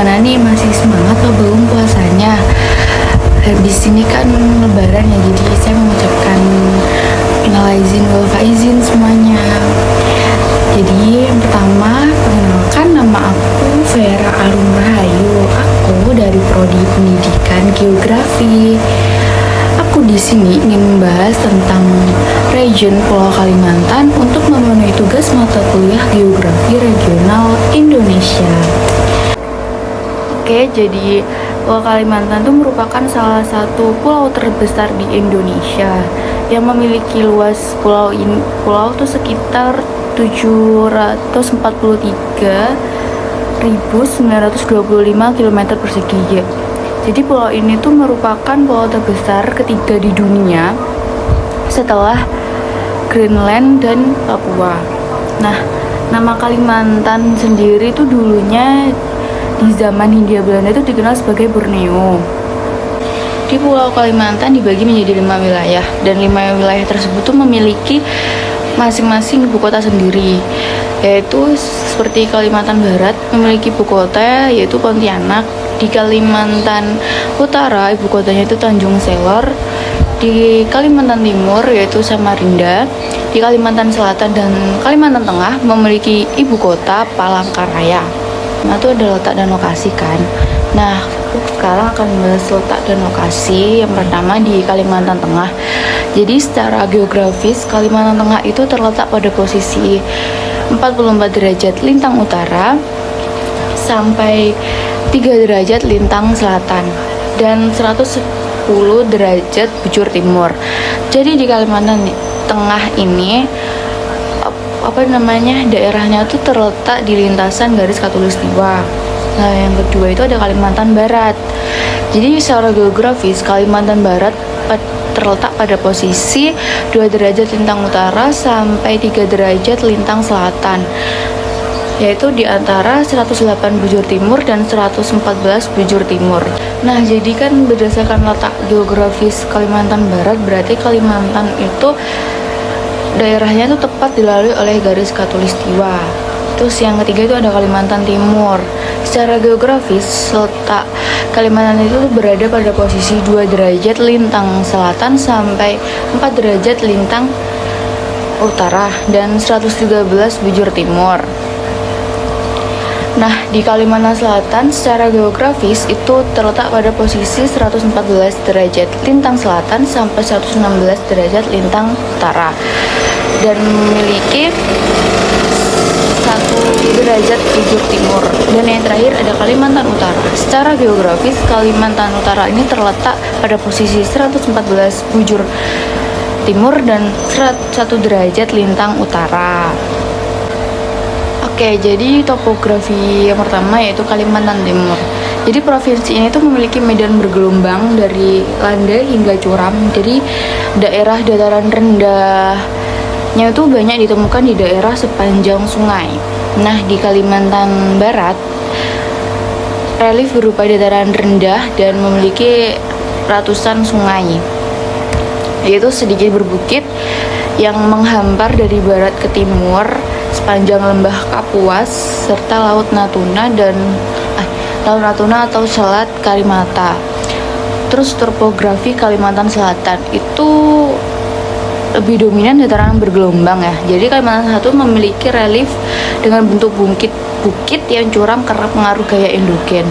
gimana nih, masih semangat atau belum puasanya? Habis ini kan lebaran ya, jadi saya mengucapkan minal aizin wal faizin semuanya. Jadi yang pertama, perkenalkan, nama aku Vera Arum Rahayu. Aku dari Prodi Pendidikan Geografi. Aku di sini ingin membahas tentang region Pulau Kalimantan untuk memenuhi tugas mata kuliah Geografi Regional Indonesia. Oke, jadi Pulau Kalimantan itu merupakan salah satu pulau terbesar di Indonesia yang memiliki luas pulau itu sekitar 743.925 km persegi. Jadi pulau ini tuh merupakan pulau terbesar ketiga di dunia setelah Greenland dan Papua. Nah, nama Kalimantan sendiri tuh dulunya di zaman Hindia Belanda itu dikenal sebagai Borneo. Di Pulau Kalimantan dibagi menjadi 5 wilayah, dan 5 wilayah tersebut tuh memiliki masing-masing ibu kota sendiri, yaitu seperti Kalimantan Barat memiliki ibu kota yaitu Pontianak. Di Kalimantan Utara ibu kotanya itu Tanjung Selor. Di Kalimantan Timur yaitu Samarinda. Di Kalimantan Selatan dan Kalimantan Tengah memiliki ibu kota Palangkaraya. Nah, itu ada letak dan lokasi kan. Nah, sekarang akan membahas letak dan lokasi. Yang pertama di Kalimantan Tengah. Jadi secara geografis Kalimantan Tengah itu terletak pada posisi 44 derajat lintang utara sampai 3 derajat lintang selatan dan 110 derajat bujur timur. Jadi di Kalimantan Tengah ini daerahnya tuh terletak di lintasan garis khatulistiwa. Nah, yang kedua itu ada Kalimantan Barat. Jadi secara geografis Kalimantan Barat terletak pada posisi 2 derajat lintang utara sampai 3 derajat lintang selatan, yaitu di antara 108 bujur timur dan 114 bujur timur. Nah, jadi kan berdasarkan letak geografis Kalimantan Barat, berarti Kalimantan itu daerahnya itu tepat dilalui oleh garis khatulistiwa. Terus yang ketiga itu ada Kalimantan Timur. Secara geografis letak Kalimantan itu berada pada posisi 2 derajat lintang selatan sampai 4 derajat lintang utara dan 113 bujur timur. Nah, di Kalimantan Selatan secara geografis itu terletak pada posisi 114 derajat lintang selatan sampai 116 derajat lintang utara dan memiliki 1 derajat bujur timur. Dan yang terakhir ada Kalimantan Utara. Secara geografis Kalimantan Utara ini terletak pada posisi 114 bujur timur dan 1 derajat lintang utara. Oke, jadi topografi yang pertama yaitu Kalimantan Timur. Jadi provinsi ini tuh memiliki medan bergelombang dari landai hingga curam. Jadi daerah dataran rendahnya itu banyak ditemukan di daerah sepanjang sungai. Nah, di Kalimantan Barat relief berupa dataran rendah dan memiliki ratusan sungai, yaitu sedikit berbukit yang menghampar dari barat ke timur sepanjang lembah Kapuas serta Laut Natuna atau Selat Karimata. Terus topografi Kalimantan Selatan itu lebih dominan dataran bergelombang ya. Jadi Kalimantan Selatan memiliki relief dengan bentuk bukit yang curam karena pengaruh gaya endogen.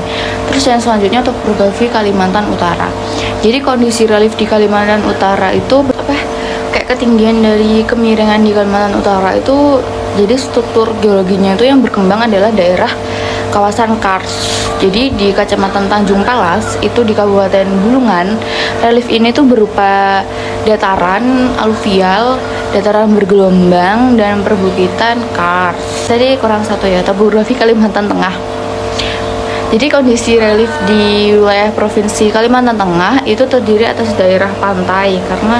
Terus yang selanjutnya topografi Kalimantan Utara. Jadi kondisi relief di Kalimantan Utara itu kayak ketinggian dari kemiringan di Kalimantan Utara itu, jadi struktur geologinya itu yang berkembang adalah daerah kawasan Kars. Jadi di Kecamatan Tanjung Palas itu di Kabupaten Bulungan, relief ini tuh berupa dataran aluvial, dataran bergelombang dan perbukitan Kars. Jadi kurang satu ya, topografi Kalimantan Tengah. Jadi kondisi relief di wilayah provinsi Kalimantan Tengah itu terdiri atas daerah pantai karena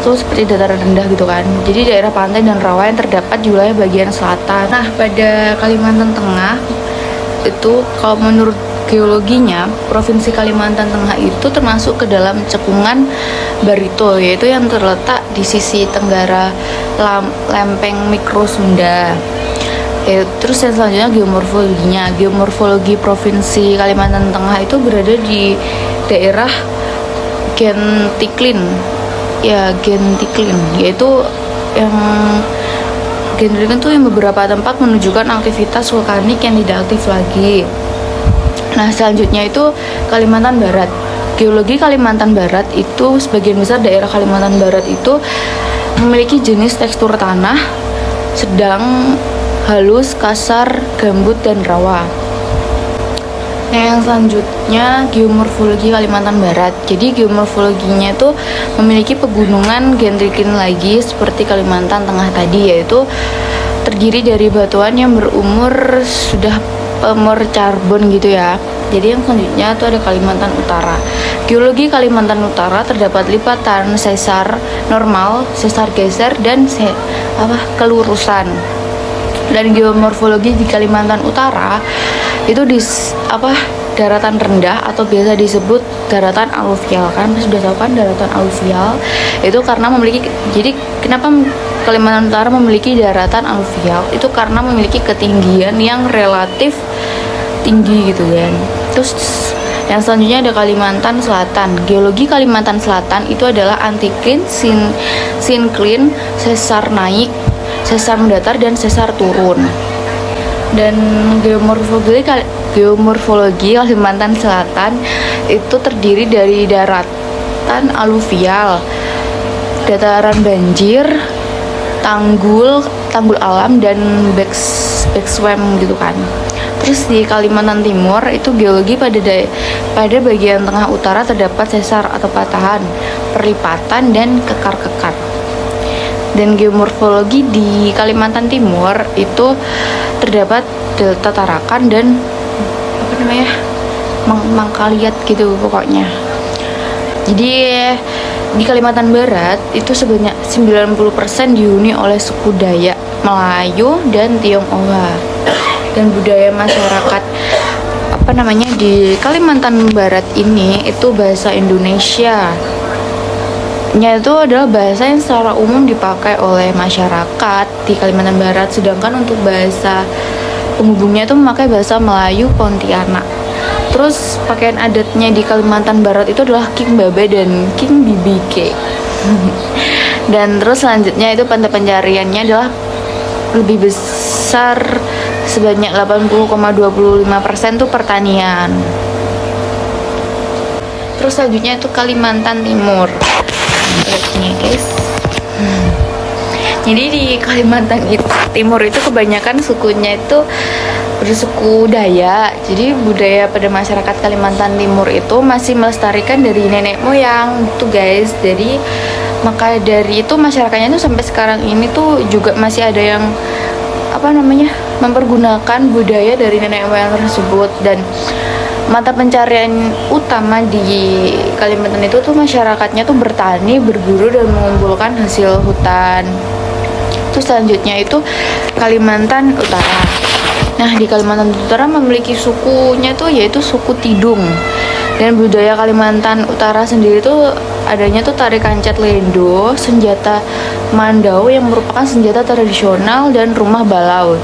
itu seperti dataran rendah gitu kan. Jadi daerah pantai dan rawa yang terdapat di wilayah bagian selatan. Nah, pada Kalimantan Tengah itu kalau menurut geologinya, provinsi Kalimantan Tengah itu termasuk ke dalam cekungan Barito, yaitu yang terletak di sisi tenggara lempeng mikro Sunda. Terus yang selanjutnya geomorfologinya. Geomorfologi Provinsi Kalimantan Tengah itu berada di daerah Gentiklin. Ya, Gentiklin, yaitu yang Gentiklin itu yang beberapa tempat menunjukkan aktivitas vulkanik yang tidak aktif lagi. Nah, selanjutnya itu Kalimantan Barat. Geologi Kalimantan Barat itu sebagian besar daerah Kalimantan Barat itu memiliki jenis tekstur tanah sedang, halus, kasar, gambut, dan rawa. Nah, yang selanjutnya geomorfologi Kalimantan Barat. Jadi geomorfologinya itu memiliki pegunungan Gentiklin lagi seperti Kalimantan Tengah tadi, yaitu terdiri dari batuan yang berumur sudah pemur karbon gitu ya. Jadi yang selanjutnya itu ada Kalimantan Utara. Geologi Kalimantan Utara terdapat lipatan sesar normal, sesar geser, dan kelurusan. Dan geomorfologi di Kalimantan Utara itu di daratan rendah atau biasa disebut daratan aluvial. Kan sudah tahu kan daratan aluvial itu karena memiliki, jadi kenapa Kalimantan Utara memiliki daratan aluvial itu karena memiliki ketinggian yang relatif tinggi gitu kan. Terus yang selanjutnya ada Kalimantan Selatan. Geologi Kalimantan Selatan itu adalah antiklin, sinklin, sesar naik, sesar mendatar, dan sesar turun. Dan geomorfologi Kalimantan Selatan itu terdiri dari daratan aluvial, dataran banjir, tanggul alam, dan backswam gitu kan. Terus di Kalimantan Timur itu geologi pada bagian tengah utara terdapat sesar atau patahan, perlipatan, dan kekar-kekar. Dan geomorfologi di Kalimantan Timur itu terdapat delta tarakan dan mangkaliat gitu pokoknya. Jadi di Kalimantan Barat itu sebanyak 90% dihuni oleh suku Dayak, Melayu, dan Tionghoa. Dan budaya masyarakat di Kalimantan Barat ini itu bahasa Indonesia. Itu adalah bahasa yang secara umum dipakai oleh masyarakat di Kalimantan Barat, sedangkan untuk bahasa penghubungnya itu memakai bahasa Melayu Pontianak. Terus pakaian adatnya di Kalimantan Barat itu adalah King Babe dan King Bibike. Dan terus selanjutnya itu pantai pencariannya adalah lebih besar sebanyak 80,25% tuh pertanian. Terus selanjutnya itu Kalimantan Timur. Lihatnya guys. Jadi di Kalimantan Timur itu kebanyakan sukunya itu bersuku Dayak. Jadi budaya pada masyarakat Kalimantan Timur itu masih melestarikan dari nenek moyang tuh guys. Jadi maka dari itu masyarakatnya tuh sampai sekarang ini tuh juga masih ada yang mempergunakan budaya dari nenek moyang tersebut. Dan mata pencarian utama di Kalimantan itu tuh masyarakatnya tuh bertani, berburu, dan mengumpulkan hasil hutan. Terus selanjutnya itu Kalimantan Utara. Nah, di Kalimantan Utara memiliki sukunya tuh yaitu suku Tidung. Dan budaya Kalimantan Utara sendiri tuh adanya tuh tari kancet lendo, senjata mandau yang merupakan senjata tradisional, dan rumah balau.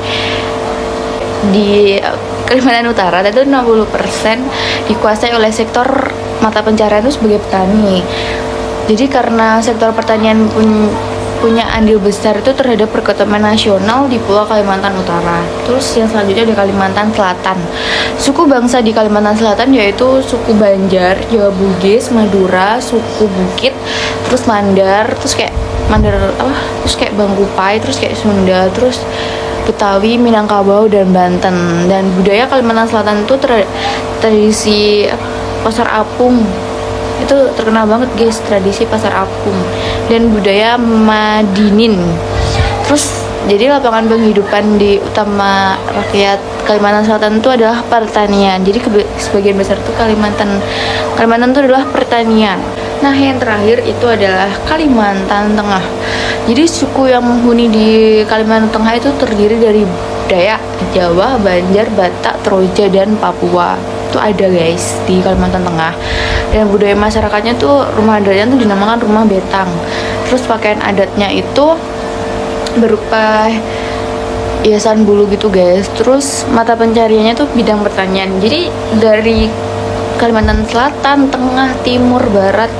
Di Kalimantan Utara itu 60% dikuasai oleh sektor mata pencarian itu sebagai petani. Jadi karena sektor pertanian punya andil besar itu terhadap perekonomian nasional di Pulau Kalimantan Utara. Terus yang selanjutnya ada Kalimantan Selatan. Suku bangsa di Kalimantan Selatan yaitu suku Banjar, Jawa Bugis, Madura, suku Bukit, terus Mandar, terus kayak Bangkupai, terus kayak Sunda, terus Betawi, Minangkabau, dan Banten. Dan budaya Kalimantan Selatan itu tradisi pasar apung. Itu terkenal banget guys, tradisi pasar apung dan budaya Madinin. Terus jadi lapangan penghidupan di utama rakyat Kalimantan Selatan itu adalah pertanian. Jadi sebagian besar itu Kalimantan itu adalah pertanian. Nah, yang terakhir itu adalah Kalimantan Tengah. Jadi suku yang menghuni di Kalimantan Tengah itu terdiri dari Dayak, Jawa, Banjar, Batak, Troja, dan Papua. Itu ada guys di Kalimantan Tengah. Dan budaya masyarakatnya tuh rumah adatnya tuh dinamakan rumah betang. Terus pakaian adatnya itu berupa hiasan bulu gitu guys. Terus mata pencariannya tuh bidang pertanian. Jadi dari Kalimantan Selatan, Tengah, Timur, Barat,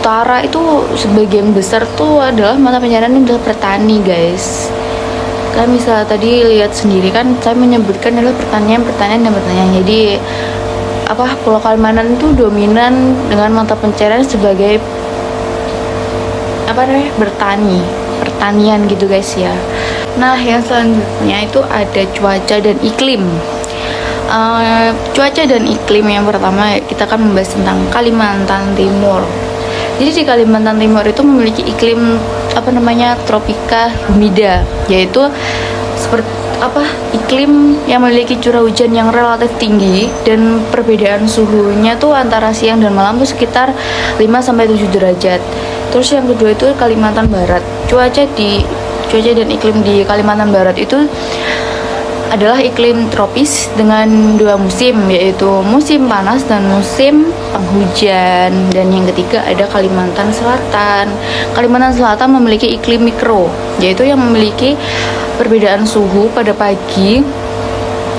Utara itu sebagian besar tuh adalah mata pencarian adalah petani guys. Kalian misalnya tadi lihat sendiri kan saya menyebutkan adalah pertanian. Jadi Pulau Kalimantan itu dominan dengan mata pencarian sebagai pertanian gitu guys ya. Nah, yang selanjutnya itu ada cuaca dan iklim. Cuaca dan iklim yang pertama kita akan membahas tentang Kalimantan Timur. Jadi di Kalimantan Timur itu memiliki iklim tropika humida, yaitu seperti iklim yang memiliki curah hujan yang relatif tinggi dan perbedaan suhunya tuh antara siang dan malam tuh sekitar 5-7 derajat. Terus yang kedua itu Kalimantan Barat. Cuaca dan iklim di Kalimantan Barat itu adalah iklim tropis dengan 2 musim, yaitu musim panas dan musim penghujan. Dan yang ketiga ada Kalimantan Selatan. Kalimantan Selatan memiliki iklim mikro, yaitu yang memiliki perbedaan suhu pada pagi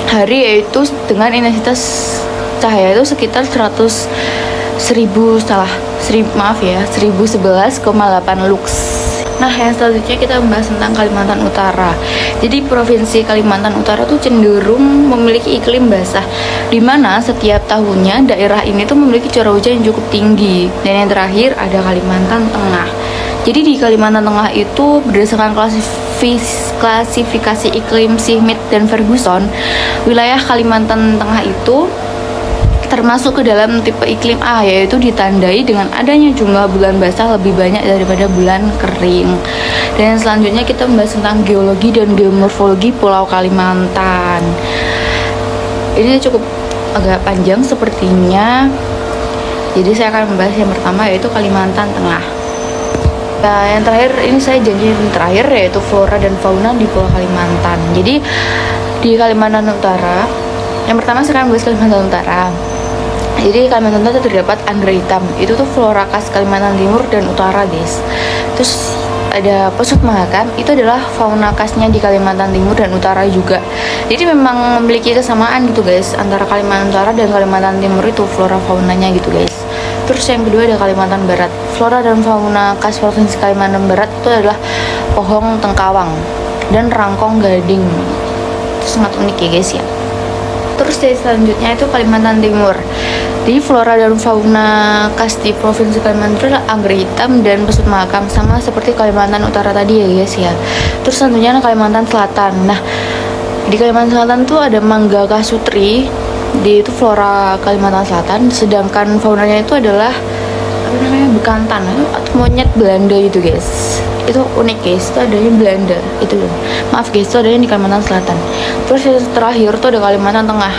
hari yaitu dengan intensitas cahaya itu sekitar 1111,8 lux. Nah, yang selanjutnya kita membahas tentang Kalimantan Utara. Jadi Provinsi Kalimantan Utara tuh cenderung memiliki iklim basah, di mana setiap tahunnya daerah ini tuh memiliki curah hujan yang cukup tinggi. Dan yang terakhir ada Kalimantan Tengah. Jadi di Kalimantan Tengah itu berdasarkan klasifikasi iklim Schmidt dan Ferguson, wilayah Kalimantan Tengah itu termasuk ke dalam tipe iklim A, yaitu ditandai dengan adanya jumlah bulan basah lebih banyak daripada bulan kering. Dan selanjutnya kita membahas tentang geologi dan geomorfologi Pulau Kalimantan. Ini cukup agak panjang sepertinya, jadi saya akan membahas yang pertama yaitu Kalimantan Tengah. Nah, yang terakhir ini saya janji yang terakhir yaitu flora dan fauna di Pulau Kalimantan. Jadi di Kalimantan Utara, yang pertama saya akan membahas Kalimantan Utara. Jadi Kalimantan Utara terdapat anggrek hitam, itu tuh flora khas Kalimantan Timur dan Utara guys. Terus ada Pesut Mahakam, itu adalah fauna khasnya di Kalimantan Timur dan Utara juga. Jadi memang memiliki kesamaan gitu guys antara Kalimantan Utara dan Kalimantan Timur, itu flora faunanya gitu guys. Terus yang kedua ada Kalimantan Barat. Flora dan fauna khas Provinsi Kalimantan Barat itu adalah pohong tengkawang dan rangkong gading. Itu sangat unik ya guys ya. Terus selanjutnya itu Kalimantan Timur. Jadi flora dan fauna khas di Provinsi Kalimantan adalah anggrek hitam dan Pesut Mahakam, sama seperti Kalimantan Utara tadi ya guys ya. Terus selanjutnya Kalimantan Selatan. Nah, di Kalimantan Selatan tuh ada mangga kasutri, di itu flora Kalimantan Selatan, sedangkan faunanya itu adalah bekantan atau monyet Belanda gitu guys. Itu unik guys, itu adanya Belanda itu loh. Maaf guys, itu adanya di Kalimantan Selatan. Terus yang terakhir tuh ada Kalimantan Tengah.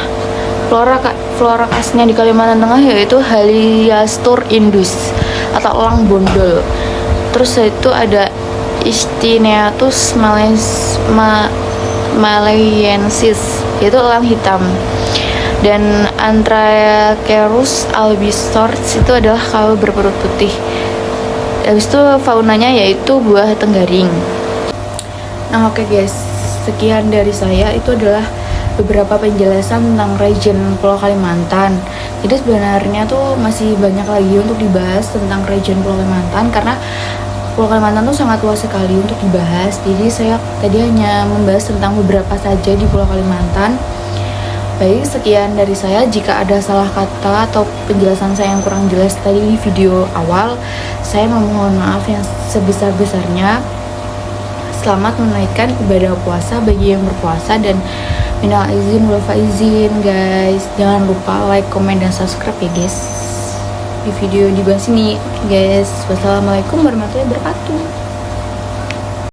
Flora khasnya di Kalimantan Tengah yaitu Haliastur indus atau elang bondol. Terus itu ada Istineatus malayensis, yaitu elang hitam. Dan Anthracerus albicans itu adalah kawah berperut putih. Habis itu faunanya yaitu buah tenggaring. Nah, oke guys, sekian dari saya. Itu adalah beberapa penjelasan tentang region Pulau Kalimantan. Jadi sebenarnya tuh masih banyak lagi untuk dibahas tentang region Pulau Kalimantan, karena Pulau Kalimantan tuh sangat luas sekali untuk dibahas. Jadi saya tadi hanya membahas tentang beberapa saja di Pulau Kalimantan. Baik, sekian dari saya. Jika ada salah kata atau penjelasan saya yang kurang jelas tadi di video awal, saya memohon maaf yang sebesar-besarnya. Selamat menunaikan ibadah puasa bagi yang berpuasa, dan minal izin wal faizin guys. Jangan lupa like, komen, dan subscribe ya guys di video di bawah sini guys. Wassalamualaikum warahmatullahi wabarakatuh.